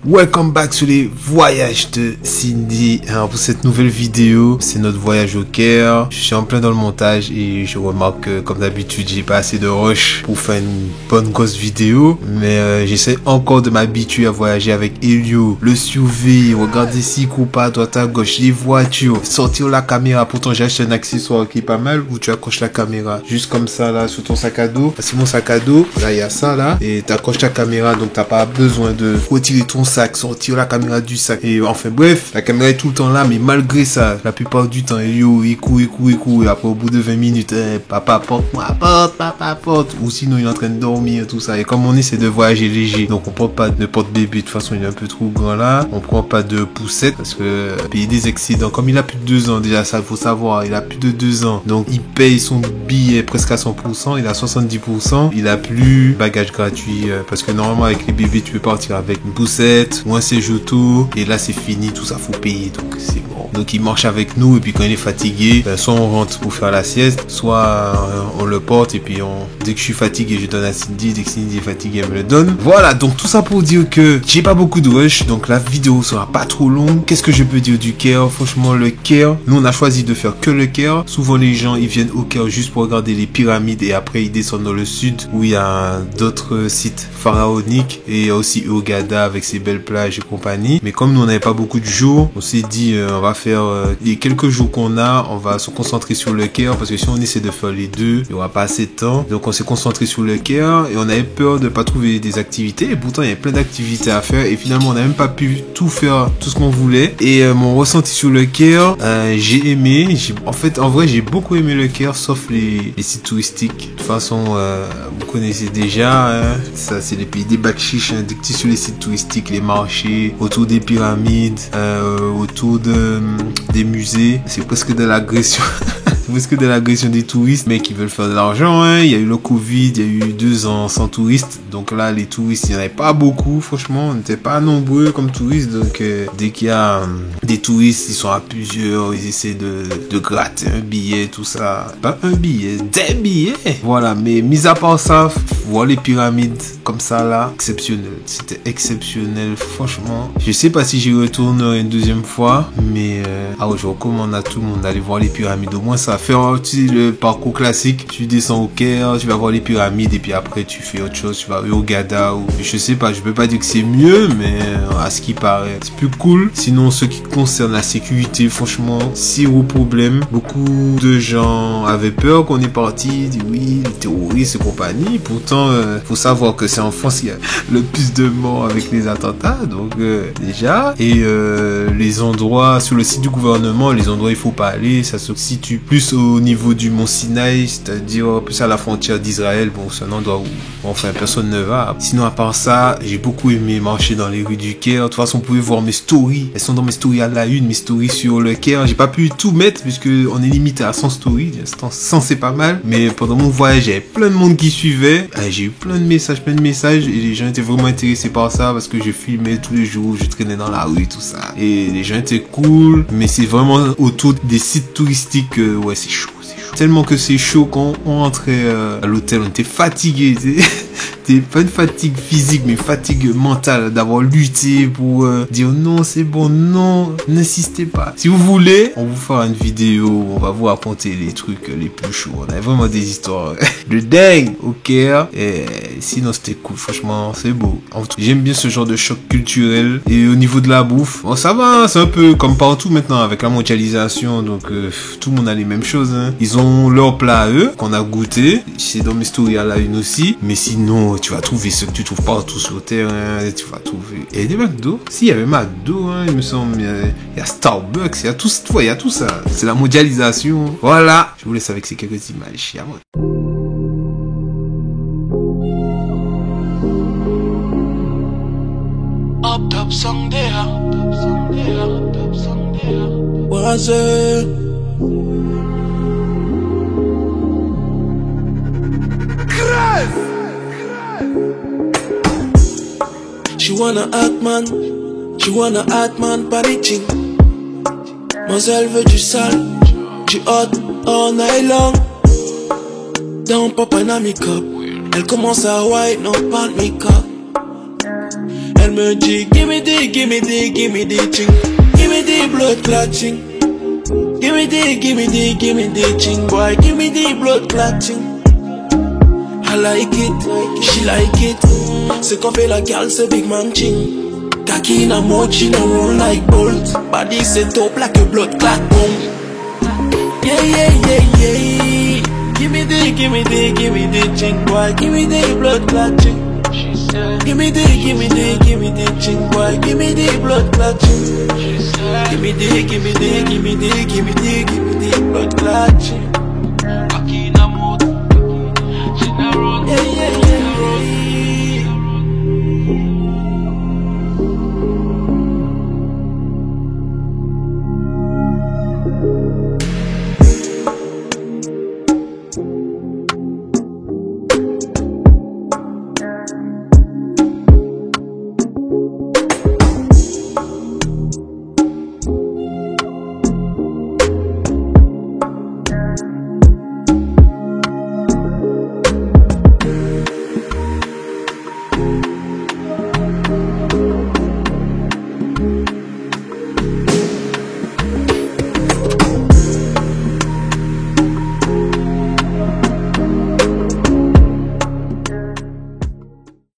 Welcome back sur les voyages de Cindy. Alors pour cette nouvelle vidéo, c'est notre voyage au Caire. Je suis en plein dans le montage et je remarque que comme d'habitude, j'ai pas assez de rush pour faire une bonne grosse vidéo. Mais j'essaie encore de m'habituer à voyager avec Elio, le SUV, regarder si coupe à droite à gauche, les voitures, sortir la caméra. Pourtant j'ai acheté un accessoire qui est pas mal où tu accroches la caméra juste comme ça là sur ton sac à dos. C'est mon sac à dos, là il y a ça là et tu accroches ta caméra donc t'as pas besoin de retirer ton sac, sortir la caméra du sac. Et enfin bref, la caméra est tout le temps là, mais malgré ça, la plupart du temps, Elio, il court. Et après au bout de 20 minutes, papa porte. Ou sinon il est en train de dormir, tout ça. Et comme on essaie de voyager léger, donc on prend pas de porte-bébé, de toute façon il est un peu trop grand là. On prend pas de poussette parce que payer des accidents, comme il a plus de 2 ans, déjà ça il faut savoir, il a plus de 2 ans. Donc il paye son billet presque à 100%, il a 70%. Il a plus bagage gratuit parce que normalement avec les bébés tu peux partir avec une poussette ou un séjour auto et là c'est fini, tout ça faut payer, donc c'est bon. Donc il marche avec nous et puis quand il est fatigué, soit on rentre pour faire la sieste, soit on le porte et puis dès que je suis fatigué je donne à Cindy, dès que Cindy est fatigué elle me le donne. Voilà, donc tout ça pour dire que j'ai pas beaucoup de rush, donc la vidéo sera pas trop longue. Qu'est-ce que je peux dire du Caire? Franchement le Caire, nous on a choisi de faire que le Caire. Souvent les gens ils viennent au Caire juste pour regarder les pyramides et après ils descendent dans le sud où il y a d'autres sites pharaoniques et aussi Hurghada avec ses belles plages et compagnie. Mais comme nous on n'avait pas beaucoup de jours, on s'est dit on va faire les quelques jours qu'on a, on va se concentrer sur le Caire parce que si on essaie de faire les deux, il y aura pas assez de temps. Donc on s'est concentré sur le Caire et on avait peur de pas trouver des activités et pourtant il y a plein d'activités à faire et finalement on n'a même pas pu tout faire, tout ce qu'on voulait. Et mon ressenti sur le Caire, j'ai aimé, en vrai j'ai beaucoup aimé le Caire sauf les sites touristiques. De toute façon vous connaissez déjà ça c'est les pays des bakchiches, dès que tu es sur les sites touristiques, les marchés autour des pyramides, autour des musées, c'est presque de l'agression. Parce que de l'agression des touristes, mais qui veulent faire de l'argent, hein. Il y a eu le Covid, il y a eu 2 ans sans touristes. Donc là, les touristes, il n'y en avait pas beaucoup, franchement. On n'était pas nombreux comme touristes. Donc, dès qu'il y a des touristes, ils sont à plusieurs, ils essaient de gratter un billet, tout ça. Pas un billet, des billets. Voilà, mais mis à part ça, voir les pyramides comme ça là, exceptionnel. C'était exceptionnel, franchement. Je sais pas si j'y retournerai une deuxième fois, mais je recommande à tout le monde d'aller voir les pyramides. Au moins ça faire le parcours classique, tu descends au Caire, tu vas voir les pyramides et puis après tu fais autre chose, tu vas au Hurghada ou je sais pas, je peux pas dire que c'est mieux mais à ce qui paraît c'est plus cool. Sinon ce qui concerne la sécurité, franchement zéro problème. Beaucoup de gens avaient peur qu'on est parti, dit oui les terroristes et compagnie, pourtant faut savoir que c'est en France qu'il y a le plus de morts avec les attentats, donc déjà et les endroits sur le site du gouvernement, les endroits il faut pas aller, ça se situe plus au niveau du mont Sinaï, c'est-à-dire plus à la frontière d'Israël. Bon, c'est un endroit où enfin personne ne va. Sinon à part ça, j'ai beaucoup aimé marcher dans les rues du Caire. De toute façon, vous pouvez voir mes stories. Elles sont dans mes stories à la une, mes stories sur le Caire. J'ai pas pu tout mettre puisque on est limité à 100 stories. 100 c'est pas mal. Mais pendant mon voyage, j'avais plein de monde qui suivait. J'ai eu plein de messages et les gens étaient vraiment intéressés par ça parce que je filmais tous les jours, je traînais dans la rue, tout ça. Et les gens étaient cool. Mais c'est vraiment autour des sites touristiques. Ouais, c'est chaud. Tellement que c'est chaud quand on rentrait à l'hôtel, on était fatigué. C'était pas une fatigue physique, mais fatigue mentale d'avoir lutté pour dire non, c'est bon, non, n'insistez pas. Si vous voulez, on vous fera une vidéo où on va vous raconter les trucs les plus chauds. On avait vraiment des histoires de dingue au Caire. Et sinon, c'était cool, franchement, c'est beau. J'aime bien ce genre de choc culturel. Et au niveau de la bouffe, bon, ça va, c'est un peu comme partout maintenant avec la mondialisation. Donc, tout le monde a les mêmes choses. Hein. Ils ont leur plat à eux qu'on a goûté. C'est dans mes stories à la une aussi. Mais sinon, tu vas trouver ce que tu trouves partout sur le terrain. Tu vas trouver. Il y a des McDo. Si, il y avait McDo, hein, il me semble. Il y a Starbucks. Il y a tout, il y a tout ça. C'est la mondialisation. Voilà. Je vous laisse avec ces quelques images. Up someday, was it? She wanna act man, paniquing. Mademoiselle veut du sale, du hot all night long. Dans papa na make-up, elle commence à whine, non pas de make-up. Elle me dit, give me the ching. Give me the blood clotting. Give me the ching, boy. Give me the blood clotting. I like it, she like it. C'est qu'on fait la gal, c'est big man ching. Kaki na mochi, no roll like bolt. Body set up like a blood clot bomb. Yeah, yeah, yeah, yeah. Give me the ching, boy. Give me the blood clot ching. Give me the ching, boy. Give me the blood clot ching. Give me the blood clot ching.